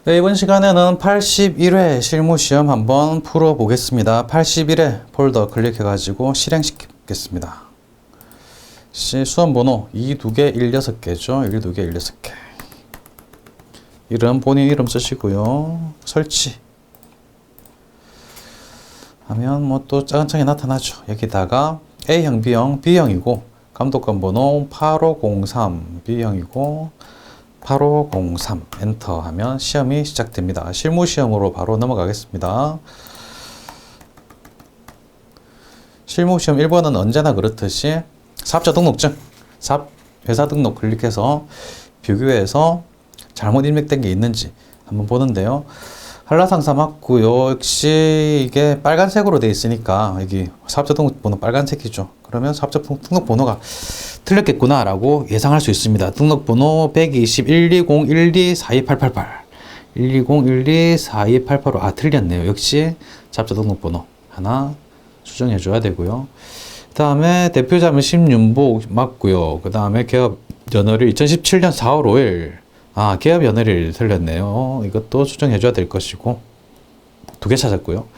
네, 이번 시간에는 81회 실무시험 한번 풀어보겠습니다. 81회 폴더 클릭해가지고 실행시키겠습니다. 수험번호 2두개 16개죠. 1두개 16개. 이름, 본인 이름 쓰시고요. 설치. 하면 뭐 또 짜근짜근 나타나죠. 여기다가 A형, B형, B형이고 감독관 번호 8503, B형이고 8503 엔터 하면 시험이 시작됩니다. 실무시험으로 바로 넘어가겠습니다. 실무시험 1번은 언제나 그렇듯이 사업자 등록증, 회사 등록 클릭해서 비교해서 잘못 입력된 게 있는지 한번 보는데요. 한라상사 맞고요. 역시 이게 빨간색으로 되어 있으니까 여기 사업자 등록번호 빨간색이죠. 그러면 사업자 등록번호가 틀렸겠구나 라고 예상할 수 있습니다. 등록번호 120 120 12 42888 120 12 42885 틀렸네요. 역시 사업자 등록번호 하나 수정해 줘야 되고요. 그 다음에 대표자면 심윤복 맞고요. 그 다음에 개업 연월일 2017년 4월 5일 개업 연월일 틀렸네요. 이것도 수정해 줘야 될 것이고 두 개 찾았고요.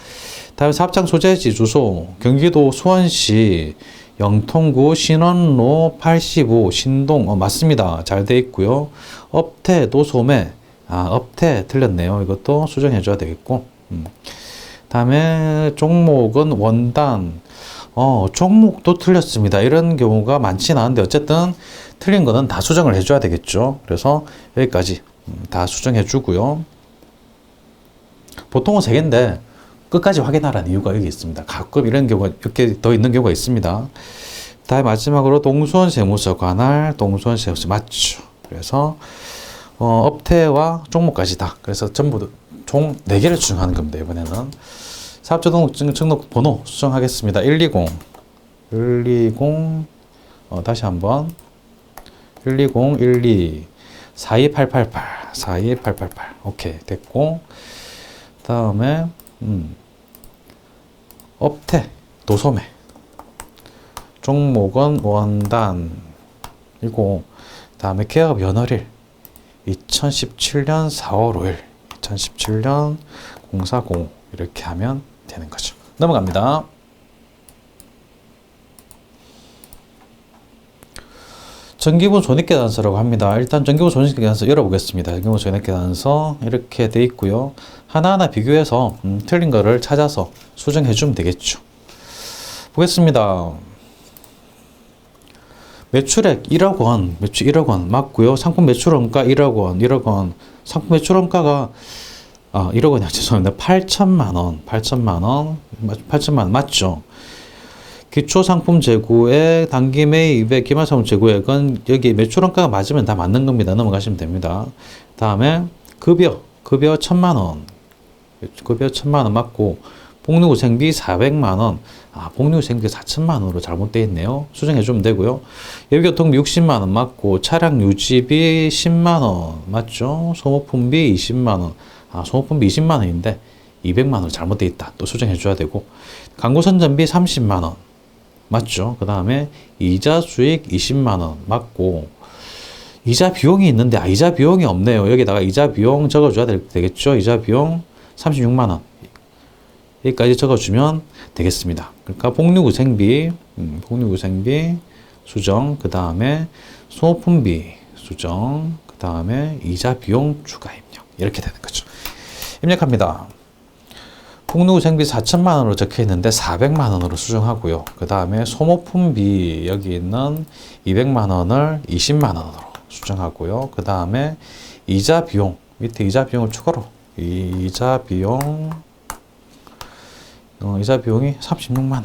다음에 사업장 소재지 주소 경기도 수원시 영통구 신원로 85 신동 맞습니다. 잘 돼 있고요. 업태 도소매 업태 틀렸네요. 이것도 수정해 줘야 되겠고 다음에 종목은 원단 종목도 틀렸습니다. 이런 경우가 많지는 않은데 어쨌든 틀린 거는 다 수정을 해줘야 되겠죠. 그래서 여기까지 다 수정해 주고요. 보통은 3개인데 끝까지 확인하라는 이유가 여기 있습니다. 가끔 이런 경우가 이렇게 더 있는 경우가 있습니다. 다음에 마지막으로 동수원 세무서 관할 동수원 세무서 맞죠. 그래서 업태와 종목까지 다 그래서 전부 총 4개를 수정하는 겁니다. 이번에는 사업자 등록증 등록번호 수정하겠습니다. 120 다시 한번 120 12 42888 42888 오케이 됐고 다음에 업태 도소매 종목은 원단이고 다음에 개업 연월일 2017년 4월 5일 2017년 040 이렇게 하면 되는 거죠. 넘어갑니다. 전기분 손익계산서라고 합니다. 일단 전기분 손익계산서 열어보겠습니다. 전기분 손익계산서 이렇게 돼 있고요. 하나하나 비교해서 틀린 거를 찾아서 수정해 주면 되겠죠. 보겠습니다. 매출액 1억 원, 매출 1억 원 맞고요. 상품 매출원가 1억 원, 1억 원. 상품 매출원가가 1억 원이야. 죄송합니다. 8천만 원, 8천만 원 맞죠? 기초 상품 재고액, 단기 매입액, 기말 상품 재고액은 여기 매출원가가 맞으면 다 맞는 겁니다. 넘어가시면 됩니다. 다음에 급여 1,000만 원, 급여 1,000만 원 맞고 복리후생비 400만 원, 복리후생비 4천만 원으로 잘못되어 있네요. 수정해 주면 되고요. 예비교통비 60만 원 맞고 차량 유지비 10만 원 맞죠? 소모품비 20만 원, 소모품비 20만 원인데 200만 원 잘못되어 있다. 또 수정해 줘야 되고 광고 선전비 30만 원 맞죠? 그 다음에 이자 수익 20만 원 맞고 이자 비용이 있는데 이자 비용이 없네요. 여기다가 이자 비용 적어줘야 되겠죠? 이자 비용 36만 원 여기까지 적어주면 되겠습니다. 그러니까 복리후생비 수정, 그 다음에 소모품비 수정, 그 다음에 이자 비용 추가 입력 이렇게 되는 거죠. 입력합니다. 복리후생비 4천만 원으로 적혀 있는데 400만 원으로 수정하고요. 그 다음에 소모품비 여기 있는 200만 원을 20만 원으로 수정하고요. 그 다음에 이자 비용 밑에 이자 비용을 추가로 이자 비용이 36만 원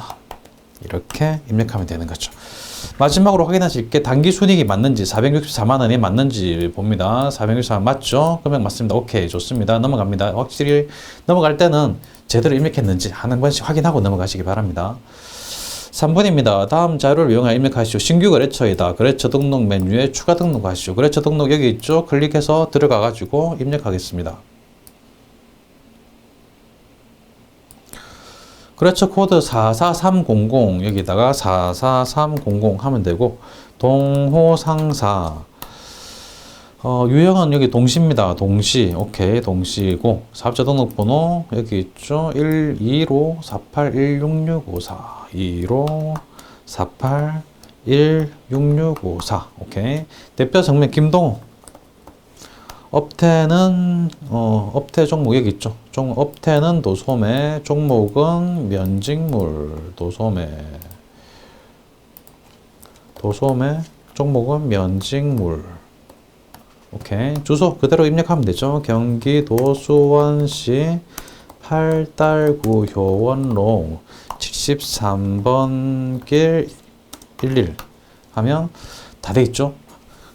이렇게 입력하면 되는 거죠. 마지막으로 확인하실 게 단기 순이익이 맞는지 464만 원이 맞는지 봅니다. 464만 원 맞죠? 금액 맞습니다. 오케이 좋습니다. 넘어갑니다. 확실히 넘어갈 때는 제대로 입력했는지 한 번씩 확인하고 넘어가시기 바랍니다. 3번입니다. 다음 자료를 이용하여 입력하시오. 신규 거래처이다. 거래처 등록 메뉴에 추가 등록하시오. 거래처 등록 여기 있죠? 클릭해서 들어가 가지고 입력하겠습니다. 거래처 코드 44300 여기다가 44300 하면 되고 동호상사 유형은 여기 동시입니다. 동시. 오케이. 동시고. 사업자 등록번호 여기 있죠. 124548166542. 124548166542. 오케이. 대표 성명 김동호. 업태는 업태 종목 여기 있죠. 업태는 도소매, 종목은 면직물, 도소매, 종목은 면직물. 오케이. 주소 그대로 입력하면 되죠. 경기도 수원시 8달구 효원로 73번 길 11 하면 다 돼 있죠.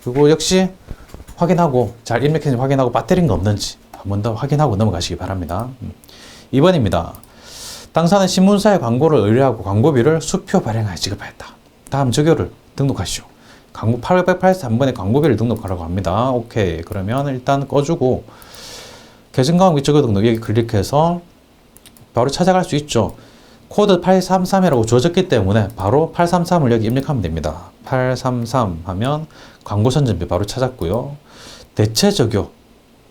그리고 역시 확인하고 잘 입력했는지 확인하고 빠뜨린 거 없는지 한 번 더 확인하고 넘어가시기 바랍니다. 2번입니다. 당사는 신문사에 광고를 의뢰하고 광고비를 수표 발행하여 지급하였다. 다음 적요를 등록하시오. 광고 883번에 광고비를 등록하라고 합니다. 오케이. 그러면 일단 꺼주고 계정광고 적요 등록 여기 클릭해서 바로 찾아갈 수 있죠. 코드 833이라고 주어졌기 때문에 바로 833을 여기 입력하면 됩니다. 833 하면 광고 선전비 바로 찾았고요. 대체 적요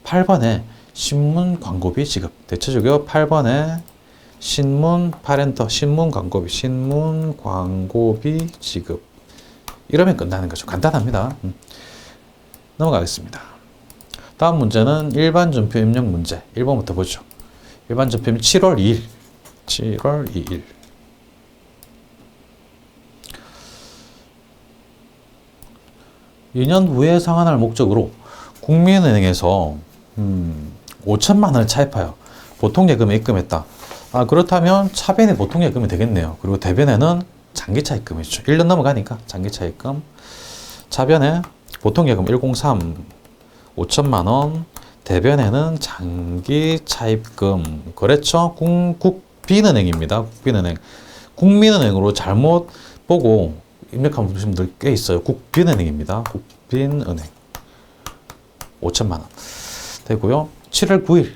8번에 신문 광고비 지급. 대체 적요 8번에 신문 파렌터 신문 광고비 지급. 이러면 끝나는 거죠. 간단합니다. 넘어가겠습니다. 다음 문제는 일반 전표 입력 문제. 1번부터 보죠. 일반 전표는 7월 2일. 7월 2일. (2년) 후에 상환할 목적으로 국민은행에서 5천만 원을 차입하여 보통예금에 입금했다. 그렇다면 차변에 보통예금이 되겠네요. 그리고 대변에는 장기차입금이죠. 1년 넘어가니까 장기차입금. 차변에 보통예금 103 5천만 원, 대변에는 장기차입금. 그렇죠? 국빈은행입니다. 국민은행으로 잘못 보고 입력한 분들 꽤 있어요. 국빈은행입니다. 국빈은행 5천만 원 되고요. 7월 9일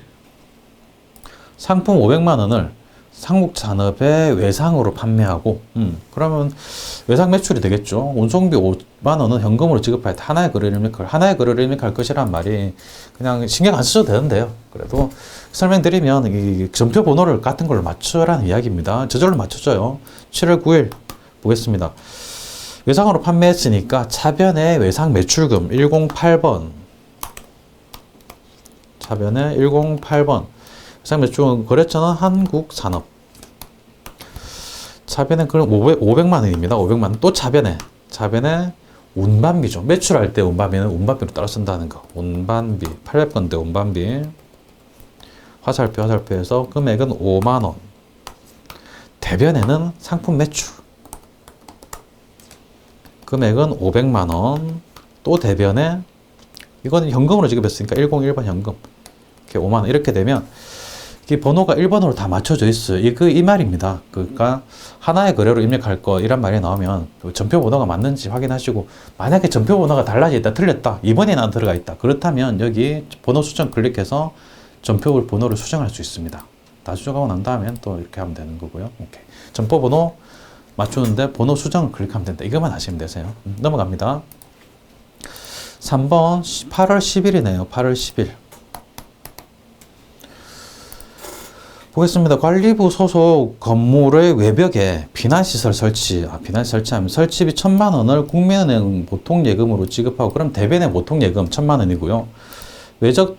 상품 500만 원을 삼국산업의 외상으로 판매하고 그러면 외상 매출이 되겠죠. 운송비 5만 원은 현금으로 지급할 때 하나의 거래를 입력할 것이란 말이 그냥 신경 안 쓰셔도 되는데요. 그래도 설명드리면 이 전표 번호를 같은 걸로 맞추라는 이야기입니다. 저절로 맞춰져요. 7월 9일 보겠습니다. 외상으로 판매했으니까 차변의 외상 매출금 108번. 차변의 108번. 외상 매출금 거래처는 한국산업. 차변에 그럼 500만 원입니다. 500만 원. 또 차변에 운반비죠. 매출할 때 운반비는 운반비로 따라 쓴다는 거. 운반비 800번대 운반비. 화살표에서 금액은 5만 원. 대변에는 상품 매출. 금액은 500만 원. 또 대변에 이거는 현금으로 지급했으니까 101번 현금. 이렇게 5만 원. 이렇게 되면 이 번호가 1번으로 다 맞춰져 있어요. 이 말입니다. 그러니까 하나의 거래로 입력할 거 이란 말이 나오면 전표 번호가 맞는지 확인하시고, 만약에 전표 번호가 달라져 있다, 틀렸다, 2번에 안 들어가 있다, 그렇다면 여기 번호 수정 클릭해서 전표 번호를 수정할 수 있습니다. 다 수정하고 난 다음에 또 이렇게 하면 되는 거고요. 오케이. 전표 번호 맞추는데 번호 수정 클릭하면 된다. 이것만 하시면 되세요. 넘어갑니다. 3번 8월 10일이네요. 8월 10일. 보겠습니다. 관리부 소속 건물의 외벽에 비난시설 설치. 비난시설 설치하면 설치비 1,000만 원을 국민은행 보통예금으로 지급하고, 그럼 대변의 보통예금 1,000만 원이고요. 외벽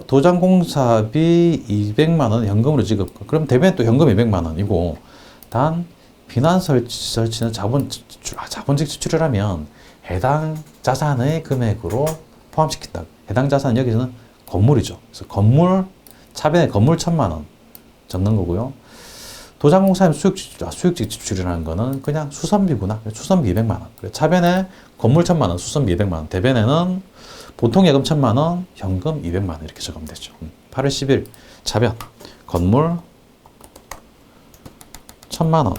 도장공사비 200만 원 현금으로 지급. 그럼 대변에 또 현금 200만 원이고, 단 비난 설치는 자본직 지출이라면 해당 자산의 금액으로 포함시킨다. 해당 자산은 여기서는 건물이죠. 그래서 차변에 건물 1,000만 원 적는 거고요. 도장공사의 수익직 지출이라는 거는 그냥 수선비구나. 수선비 200만 원. 차변에 건물 1,000만 원, 수선비 200만 원. 대변에는 보통예금 1,000만 원, 현금 200만 원 이렇게 적으면 되죠. 8월 10일 차변 건물 1,000만 원.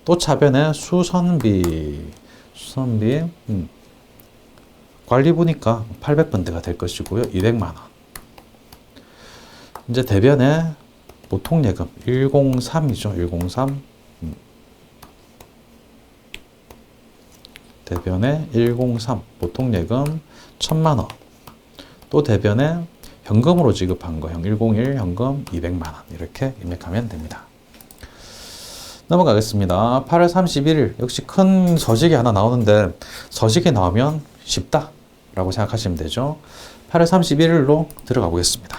또 차변에 수선비 관리부니까 800번대가 될 것이고요. 200만 원. 이제 대변에 보통예금 103이죠. 103. 대변에 103 보통예금 1000만 원. 또 대변에 현금으로 지급한 거 101 현금 200만 원 이렇게 입력하면 됩니다. 넘어가겠습니다. 8월 31일 역시 큰 서식이 하나 나오는데 서식이 나오면 쉽다 라고 생각하시면 되죠. 8월 31일로 들어가 보겠습니다.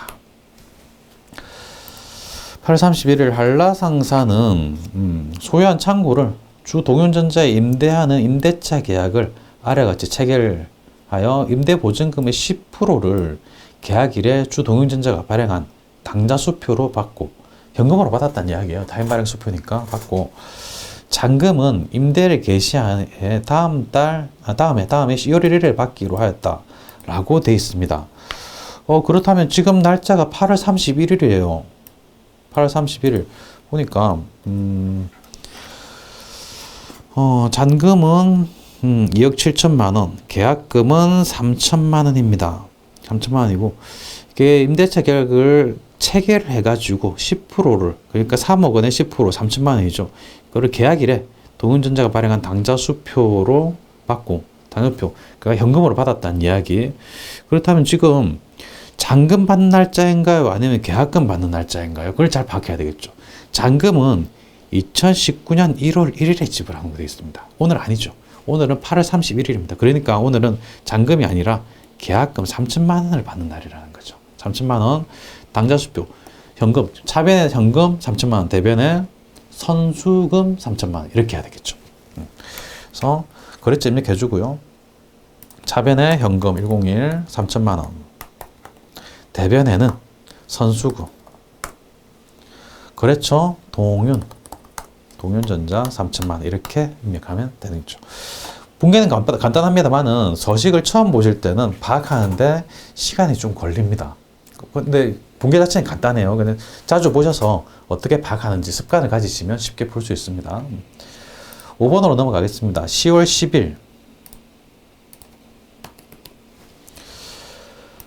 8월 31일 한라상사는 소유한 창고를 주동윤전자에 임대하는 임대차 계약을 아래와 같이 체결하여 임대보증금의 10%를 계약일에 주동윤전자가 발행한 당좌수표로 받고 현금으로 받았다는 이야기예요. 타임 발행 수표니까 받고 잔금은 임대를 개시한 해 다음해 10월 1일에 받기로 하였다라고 되어 있습니다. 그렇다면 지금 날짜가 8월 31일이에요. 8월 31일 보니까 잔금은 2억 7천만 원, 계약금은 3천만 원입니다. 3천만 원이고 이게 임대차 계약을 체결해 가지고 10%를 그러니까 3억 원에 10% 3천만 원이죠. 그걸 계약일에 동윤전자가 발행한 당좌수표로 받고 당연표 그러니까 현금으로 받았다는 이야기. 그렇다면 지금 잔금 받는 날짜인가요? 아니면 계약금 받는 날짜인가요? 그걸 잘 파악해야 되겠죠. 잔금은 2019년 1월 1일에 지불한 거 되어 있습니다. 오늘 아니죠. 오늘은 8월 31일입니다. 그러니까 오늘은 잔금이 아니라 계약금 3천만 원을 받는 날이라는 거죠. 3천만 원 당좌수표 현금 차변에 현금 3천만 원 대변에 선수금 3천만 원 이렇게 해야 되겠죠. 그래서 거래처 입력해 주고요. 차변에 현금 101 3천만 원 대변에는 선수금 거래처 동윤전자 3천만 원 이렇게 입력하면 되겠죠. 붕괴는 간단합니다만은 서식을 처음 보실 때는 파악하는데 시간이 좀 걸립니다. 근데 붕괴 자체는 간단해요. 근데 자주 보셔서 어떻게 파악하는지 습관을 가지시면 쉽게 풀 수 있습니다. 5번으로 넘어가겠습니다. 10월 10일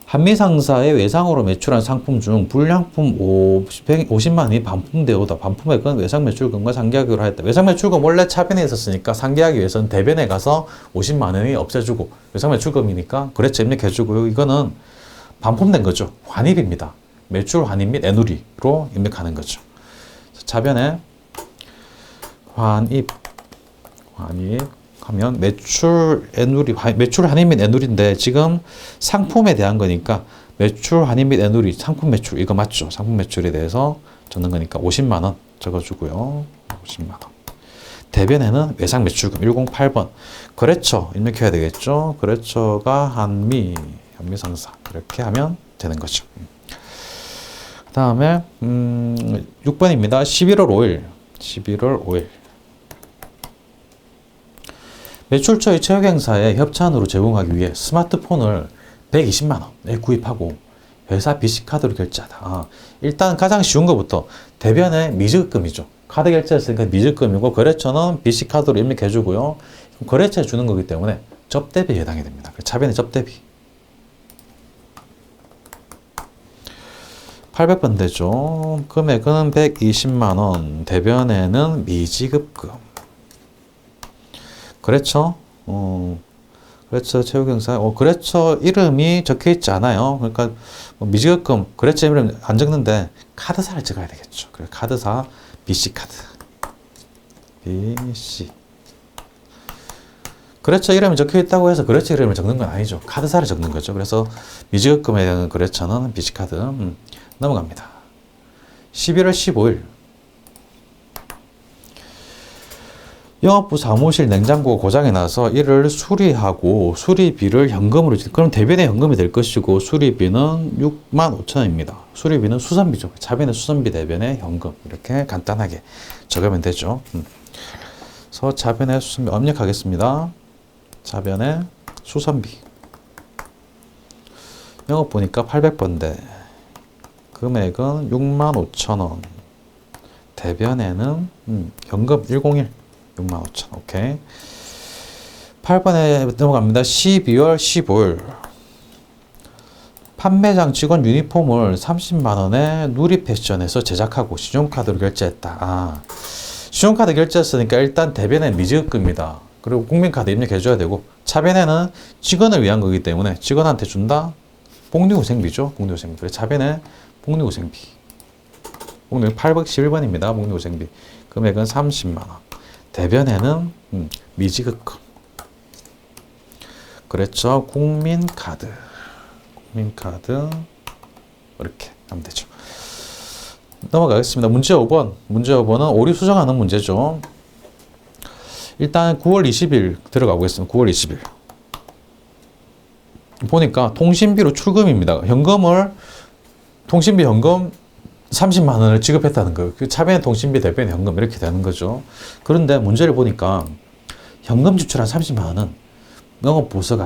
한미상사의 외상으로 매출한 상품 중 불량품 50만 원이 반품되오다. 반품액은 외상 매출금과 상계하기로 하였다. 외상 매출금 원래 차변에 있었으니까 상계하기 위해서는 대변에 가서 50만 원이 없애주고 외상 매출금이니까 거래처 입력해주고요. 이거는 반품된 거죠. 환입입니다. 매출 환입 및 애누리로 입력하는 거죠. 차변에 환입 하면 매출 환입 및 애누리인데 지금 상품에 대한 거니까 매출 환입 및 애누리 상품 매출 이거 맞죠? 상품 매출에 대해서 적는 거니까 50만 원 적어주고요. 50만 원. 대변에는 외상 매출금 108번 거래처 입력해야 되겠죠? 거래처가 한미상사 이렇게 하면 되는 거죠. 그 다음에 6번입니다. 11월 5일 매출처의 체육행사에 협찬으로 제공하기 위해 스마트폰을 120만 원에 구입하고 회사 BC카드로 결제하다. 일단 가장 쉬운 것부터 대변에 미지급금이죠. 카드 결제했으니까 미지급금이고 거래처는 BC카드로 입력해주고요. 거래처에 주는 거기 때문에 접대비에 해당이 됩니다. 차변에 접대비 800번 되죠. 금액은 120만 원 대변에는 미지급금 거래처, 거래처 체육행사, 거래처 이름이 적혀 있지 않아요. 그러니까 미지급금, 거래처 이름 안 적는데 카드사를 적어야 되겠죠. 그래 카드사, BC카드, BC. 거래처 이름이 적혀 있다고 해서 거래처 이름을 적는 건 아니죠. 카드사를 적는 거죠. 그래서 미지급금에 대한 거래처는 BC카드. 넘어갑니다. 11월 15일. 영업부 사무실 냉장고가 고장이 나서 이를 수리하고 수리비를 현금으로 그럼 대변에 현금이 될 것이고 수리비는 6만 5천 원입니다. 수리비는 수선비죠. 차변에 수선비 대변에 현금 이렇게 간단하게 적으면 되죠. 그래서 차변에 수선비 입력하겠습니다. 차변에 수선비 영업 보니까 800번대 금액은 6만 5천 원 대변에는 현금 101 6만 5천 오케이. 8번에 넘어갑니다. 12월 15일 판매장 직원 유니폼을 30만 원에 누리패션에서 제작하고 신용카드로 결제했다. 신용카드 결제했으니까 일단 대변에 미지급금입니다. 그리고 국민카드 입력해줘야 되고, 차변에는 직원을 위한 거기 때문에 직원한테 준다? 복리후생비죠. 복리후생비. 그래서 차변에 복리후생비. 복리 811번입니다. 복리후생비. 금액은 30만원. 대변에는 미지급금. 그랬죠. 국민카드. 국민카드. 이렇게 하면 되죠. 넘어가겠습니다. 문제 5번. 문제 5번은 오류 수정하는 문제죠. 일단 9월 20일 들어가 보겠습니다. 9월 20일. 보니까 통신비로 출금입니다. 통신비 현금 30만 원을 지급했다는 거예요. 그 차변의 통신비, 대변의 현금 이렇게 되는 거죠. 그런데 문제를 보니까 현금 지출한 30만 원은 영업부서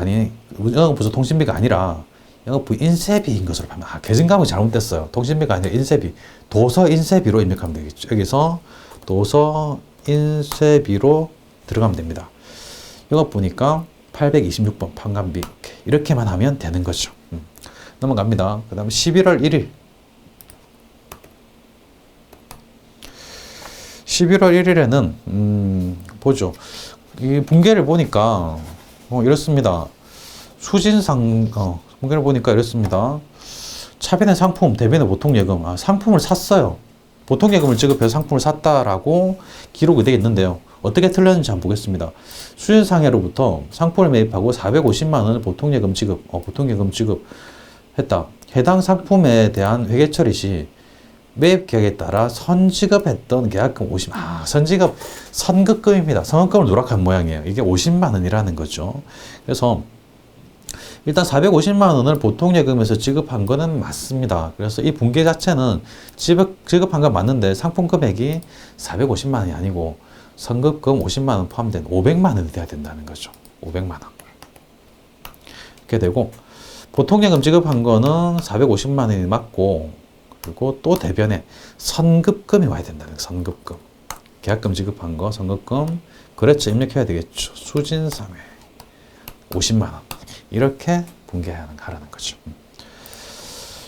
통신비가 아니라 영업부 인쇄비인 것으로 판단. 계정감이 잘못됐어요. 통신비가 아니라 인쇄비. 도서 인쇄비로 입력하면 되겠죠. 여기서 도서 인쇄비로 들어가면 됩니다. 영업부니까 826번 판관비 이렇게만 하면 되는 거죠. 넘어갑니다. 그 다음에 11월 1일 11월 1일에는 보죠. 이 분계를 보니까 이렇습니다. 분계를 보니까 이렇습니다. 차변의 상품, 대변의 보통예금. 상품을 샀어요. 보통예금을 지급해서 상품을 샀다라고 기록이 되어 있는데요. 어떻게 틀렸는지 한번 보겠습니다. 수신상해로부터 상품을 매입하고 450만 원을 보통예금 지급했다. 해당 상품에 대한 회계처리 시 매입 계약에 따라 선지급했던 계약금 50만 선급금입니다. 선급금을 누락한 모양이에요. 이게 50만 원이라는 거죠. 그래서 일단 450만 원을 보통예금에서 지급한 거는 맞습니다. 그래서 이 분계 자체는 지급한 건 맞는데 상품 금액이 450만 원이 아니고 선급금 50만 원 포함된 500만 원이 돼야 된다는 거죠. 500만 원. 이렇게 되고 보통예금 지급한 거는 450만 원이 맞고 그리고 또 대변에 선급금이 와야 된다는 거예요. 선급금. 계약금 지급한 거 선급금 거래처 입력해야 되겠죠. 수진상회 50만 원. 이렇게 분계하라는 거죠.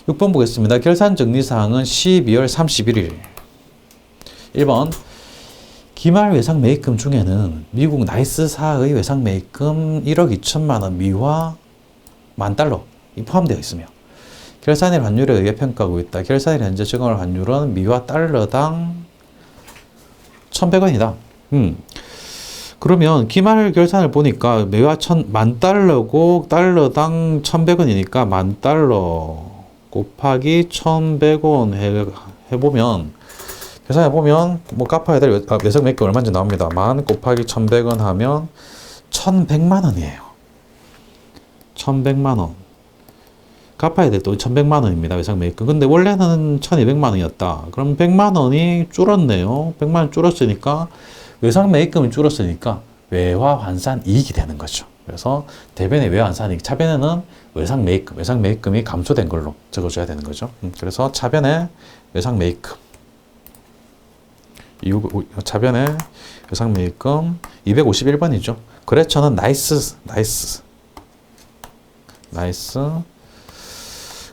6번 보겠습니다. 결산정리사항은 12월 31일. 1번 기말 외상 매입금 중에는 미국 나이스사의 외상 매입금 1억 2천만 원 미화 $10,000이 포함되어 있으며 결산일 환율에 의해 평가하고 있다. 결산일 현재 적용할 환율은 미화 달러당 1,100원이다. 그러면 기말 결산을 보니까 매화 $10,000고 달러당 1,100원이니까 $10,000 곱하기 1,100원 해보면 계산해보면 갚아야 될 외상 매입금 얼마인지 나옵니다. 10,000 곱하기 1,100원 하면 1,100만 원이에요. 1,100만 원. 갚아야 될 돈 1,100만 원입니다. 외상 매입금. 근데 원래는 1,200만 원이었다. 그럼 100만 원이 줄었네요. 100만 원 줄었으니까 외상 매입금이 줄었으니까 외화 환산 이익이 되는 거죠. 그래서 대변의 외화 환산 이익, 차변에는 외상 매입금이 감소된 걸로 적어줘야 되는 거죠. 그래서 차변의 외상 매입금, 차변의 외상 매입금 251번이죠. 거래처는 나이스.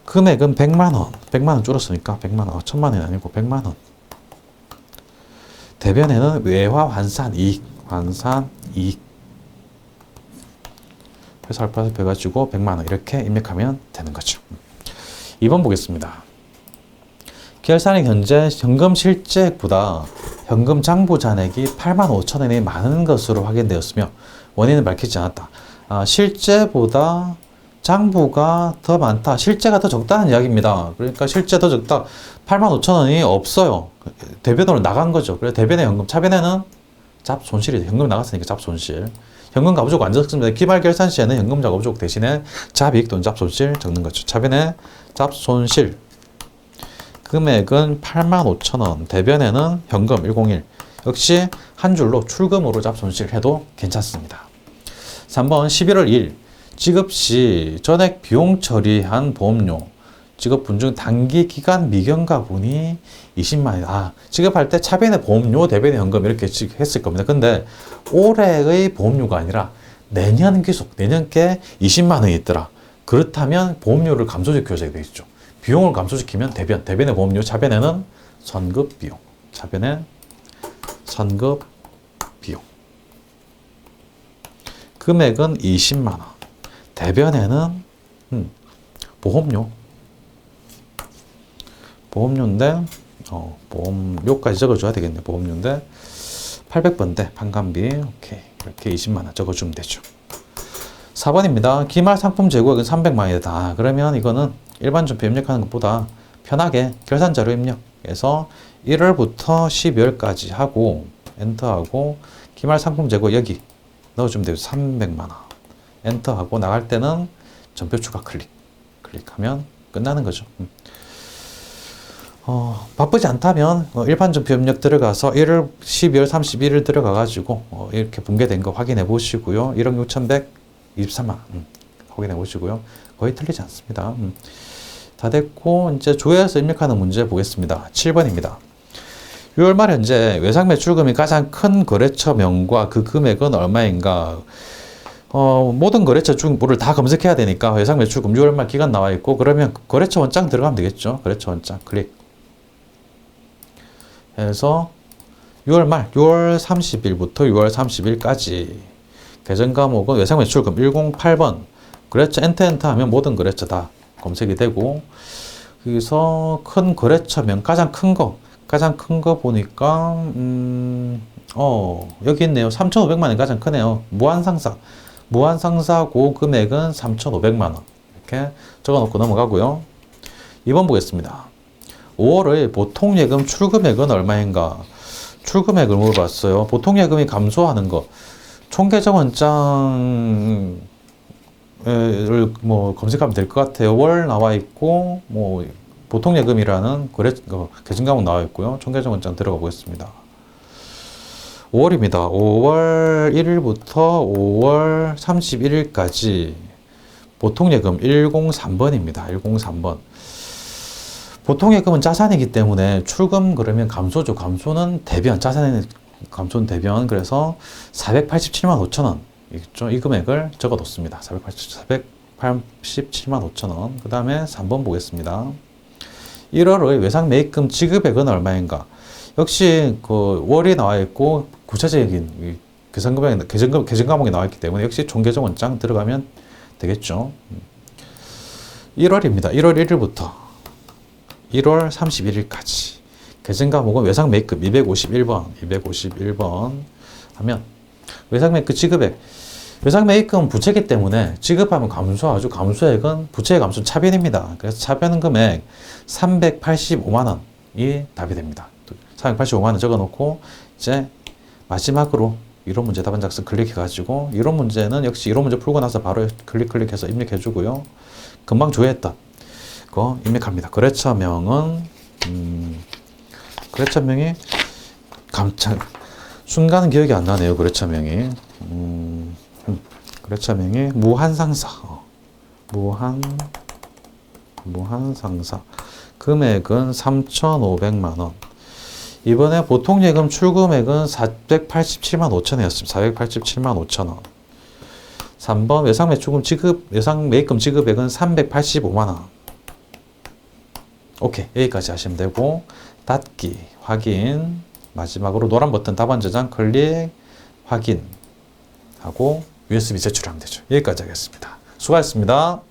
금액은 100만 원. 100만 원 줄었으니까 100만 원. 1,000만 원이 아니고 100만 원. 대변에는 외화 환산 이익. 회사 알파에서 해가지고 100만 원 이렇게 입력하면 되는 거죠. 2번 보겠습니다. 결산액 현재 현금 실제액보다 현금 장부 잔액이 85,000원이 많은 것으로 확인되었으며 원인은 밝히지 않았다. 실제보다 장부가 더 많다. 실제가 더 적다는 이야기입니다. 그러니까 실제 더 적다. 85,000원이 없어요. 대변으로 나간 거죠. 그래서 대변의 현금, 차변에는 잡손실이죠. 현금 나갔으니까 잡손실. 현금 가부족 안 적습니다. 기말 결산 시에는 현금 가부족 대신에 잡이익 또는 잡손실 적는 거죠. 차변에 잡손실 금액은 85,000원. 대변에는 현금 101. 역시 한 줄로 출금으로 잡손실 해도 괜찮습니다. 3번 11월 1일 지급 시 전액 비용 처리한 보험료 지급 분중 단기 기간 미경가분이 20만 원. 지급할 때 차변의 보험료, 대변의 현금 이렇게 했을 겁니다. 근데 올해의 보험료가 아니라 내년 기속, 내년께 20만 원이 있더라. 그렇다면 보험료를 감소시켜줘야 되겠죠. 비용을 감소시키면 대변의 보험료, 차변에는 선급 비용. 차변의 선급 비용. 금액은 20만 원. 대변에는 보험료. 보험료인데 보험료까지 적어줘야 되겠네. 보험료인데 800번대 판관비. 오케이. 이렇게 20만 원 적어주면 되죠. 4번입니다. 기말 상품 재고액은 300만 원이다. 그러면 이거는 일반 전표 입력하는 것보다 편하게 결산자료 입력해서 1월부터 12월까지 하고 엔터하고 기말 상품 재고 여기 넣어주면 돼요. 300만 원. 엔터하고 나갈 때는 전표 추가 클릭하면 끝나는 거죠. 바쁘지 않다면 일반 전표 입력 들어가서 1월 12월 31일 들어가 가지고 이렇게 붕괴된 거 확인해 보시고요. 1억 6,123만 원 확인해 보시고요. 거의 틀리지 않습니다. 다 됐고 이제 조회해서 입력하는 문제 보겠습니다. 7번입니다. 6월 말 현재 외상 매출금이 가장 큰 거래처 명과 그 금액은 얼마인가? 모든 거래처 중부를 다 검색해야 되니까 외상 매출금 6월 말 기간 나와 있고 그러면 거래처 원장 들어가면 되겠죠. 거래처 원장 클릭 해서 6월 말 6월 30일부터 6월 30일까지 계정 과목은 외상 매출금 108번 거래처 엔터 하면 모든 거래처 다 검색이 되고 여기서 큰 거래처명 가장 큰 거 보니까 여기 있네요. 3,500만 원이 가장 크네요. 무한상사고 금액은 3,500만 원 이렇게 적어놓고 넘어가고요. 2번 보겠습니다. 5월의 보통예금 출금액은 얼마인가? 출금액을 물어봤어요. 보통예금이 감소하는 거 총계정원장을 검색하면 될 것 같아요. 월 나와 있고 보통예금이라는 계정 과목 나와 있고요. 총계정원장 들어가 보겠습니다. 5월입니다. 5월 1일부터 5월 31일까지 보통예금 103번입니다. 103번. 보통예금은 자산이기 때문에 출금 그러면 감소죠. 감소는 대변, 자산의 감소는 대변. 그래서 487만 5천 원. 이 금액을 적어 놓습니다. 487만 5천 원. 그 다음에 3번 보겠습니다. 1월의 외상 매입금 지급액은 얼마인가? 역시 그 월이 나와 있고 구체적인 계정 과목이 나와 있기 때문에 역시 총계정 원장 들어가면 되겠죠. 1월입니다. 1월 1일부터 1월 31일까지 계정 과목은 외상 매입금 251번 하면 외상 매입금 지급액 외상 매입금은 부채이기 때문에 지급하면 감소하죠. 감소액은 부채의 감소는 차변입니다. 그래서 차변 금액 385만 원이 답이 됩니다. 385만 원 적어놓고 이제 마지막으로 이론 문제 답안 작성 클릭해가지고 이론 문제는 역시 이론 문제 풀고 나서 바로 클릭해서 입력해주고요. 금방 조회했던 거 입력합니다. 거래처명은 거래처명이 순간은 기억이 안 나네요. 거래처명이 거래처명이 무한상사 무한상사 금액은 3,500만 원. 이번에 보통예금 출금액은 487만 5천 원이었습니다. 487만 5천 원. 3번 외상 매입금 지급액은 385만 원. 오케이. 여기까지 하시면 되고 닫기, 확인, 마지막으로 노란 버튼 답안 저장 클릭, 확인 하고 USB 제출하면 되죠. 여기까지 하겠습니다. 수고하셨습니다.